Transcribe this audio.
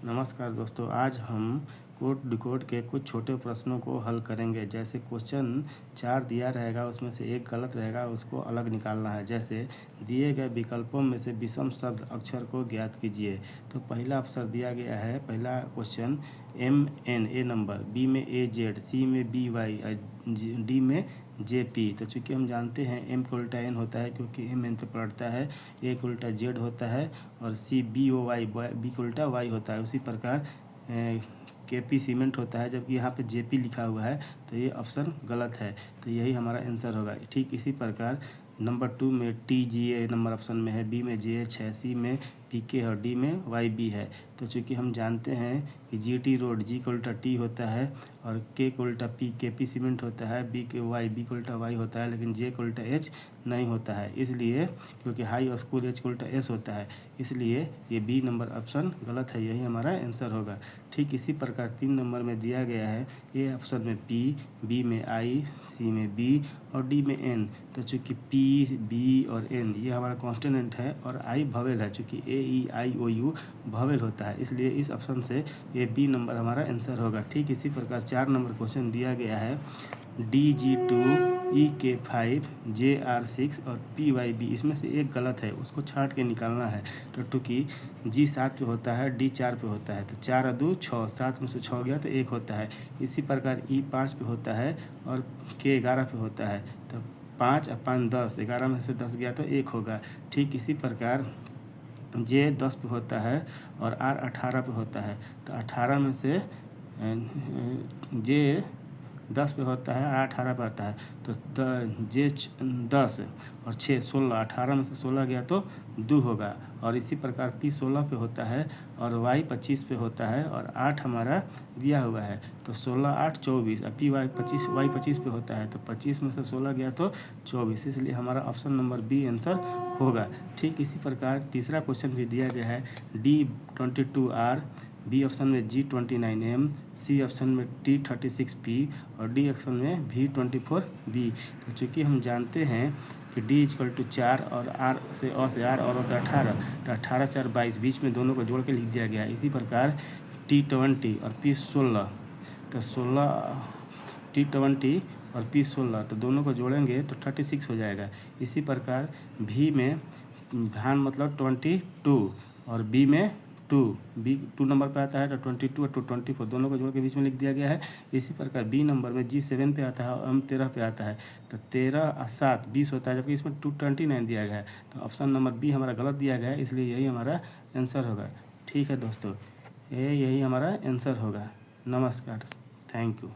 नमस्कार दोस्तों, आज हम कोड डिकोड के कुछ छोटे प्रश्नों को हल करेंगे। जैसे क्वेश्चन 4 दिया रहेगा, उसमें से एक गलत रहेगा, उसको अलग निकालना है। जैसे दिए गए विकल्पों में से विषम शब्द अक्षर को ज्ञात कीजिए। तो पहला अक्षर दिया गया है, पहला क्वेश्चन MN ए नंबर, B में AZ, C में BY, D में JP। तो चूँकि हम जानते हैं M को उल्टा N होता है, क्योंकि M N पे पलटता है, A को उल्टा Z होता है और C BOY, B को उल्टा Y होता है। उसी प्रकार KP सीमेंट होता है, जबकि यहाँ पे JP लिखा हुआ है, तो ये ऑप्शन गलत है। तो यही हमारा आंसर होगा। ठीक इसी प्रकार नंबर 2 में TGA नंबर ऑप्शन में है, B में JH है, C में PK और D में YB है। तो चूँकि हम जानते हैं कि GT रोड, G को उल्टा T होता है और K को उल्टा P, KP सीमेंट होता है, B को उल्टा Y होता है, लेकिन J को उल्टा H नहीं होता है। इसलिए क्योंकि हाई स्कूल H को उल्टा S होता है, इसलिए ये B नंबर ऑप्शन गलत है, यही हमारा आंसर होगा। ठीक इसी प्रकार 3 नंबर में दिया गया है, A ऑप्शन में P, B में I, C में B और D में N। तो चूँकि P, B और N ये हमारा कॉन्स्टेंट है और I भवेल है, चूँकि AEIOU भवेल होता है, इसलिए इस ऑप्शन से ये B नंबर हमारा आंसर होगा। ठीक इसी प्रकार 4 नंबर क्वेश्चन दिया गया है, DG2, EK5, JR6 और PYB, इसमें से एक गलत है, उसको छांट के निकालना है। तो चूँकि G 7 पे होता है, D 4 पे होता है, तो 4 और 2 6, 7 में से 6 गया तो 1 होता है। इसी प्रकार E 5 पे होता है और K 11 पे होता है, तो 5 और 5 10, 11 में से 10 गया तो 1 होगा। ठीक इसी प्रकार J 10 पे होता है और R 18 पे होता है, तो 18 में से J 10 पे होता है, R 18 पे आता है, तो J 10 और 6 16, 18 में से 16 गया तो 2 होगा। और इसी प्रकार P 16 पे होता है और Y 25 पे होता है और 8 हमारा दिया हुआ है, तो 16 8 24 और PY 25 पे होता है, तो 25 में से 16 गया तो 24, इसलिए हमारा ऑप्शन नंबर B आंसर होगा। ठीक इसी प्रकार तीसरा क्वेश्चन भी दिया गया है, D22R, B ऑप्शन में G29M, C ऑप्शन में T36P और D ऑप्शन में V24B। तो चूँकि हम जानते हैं कि D = 4 और R से R और से 18, तो 18 4 22, बीच में दोनों को जोड़ के लिख दिया गया है। इसी प्रकार T20 और P16, तो 16 T20 और P16, तो दोनों को जोड़ेंगे तो 36 हो जाएगा। इसी प्रकार V में भान मतलब 22 और B में 2, B 2 नंबर पे आता है, तो 22 और 224 दोनों को जोड़ के बीच में लिख दिया गया है। इसी प्रकार B नंबर में G 7 पे आता है और M 13 पे आता है, तो 13 और 7 20 होता है, जबकि इसमें 229 दिया गया है। तो ऑप्शन नंबर B हमारा गलत दिया गया है, इसलिए यही हमारा आंसर होगा। ठीक है दोस्तों, यही हमारा आंसर होगा। नमस्कार, थैंक यू।